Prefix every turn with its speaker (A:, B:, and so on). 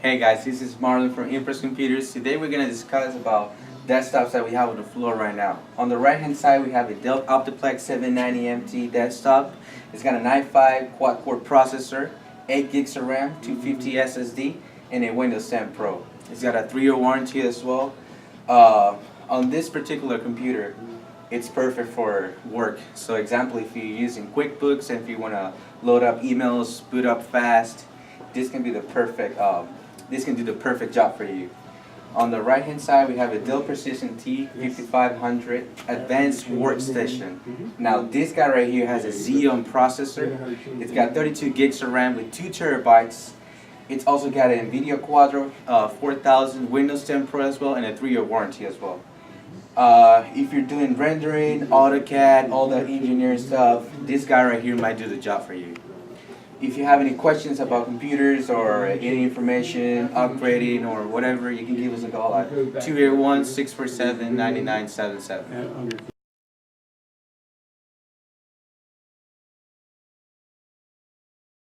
A: Hey guys, this is Marlon from Impress Computers. Today we're going to discuss about desktops that we have on the floor right now. On the right hand side we have a Dell Optiplex 790MT desktop. It's got a i5 quad-core processor, 8 gigs of RAM, 250 SSD, and a Windows 10 Pro. It's got a 3-year warranty as well. On this particular computer, it's perfect for work. So example, if you're using QuickBooks and if you want to load up emails, boot up fast, this can be the perfect this can do the perfect job for you. On the right hand side we have a Dell Precision T5500 Advanced Workstation. Now this guy right here has a Xeon processor. It's got 32 gigs of RAM with 2 terabytes. It's also got an NVIDIA Quadro 4000, Windows 10 Pro as well, and a 3-year warranty as well. If you're doing rendering, AutoCAD, all that engineering stuff, this guy right here might do the job for you. If you have any questions about computers or any information, upgrading or whatever, you can give us a call at 281-647-9977.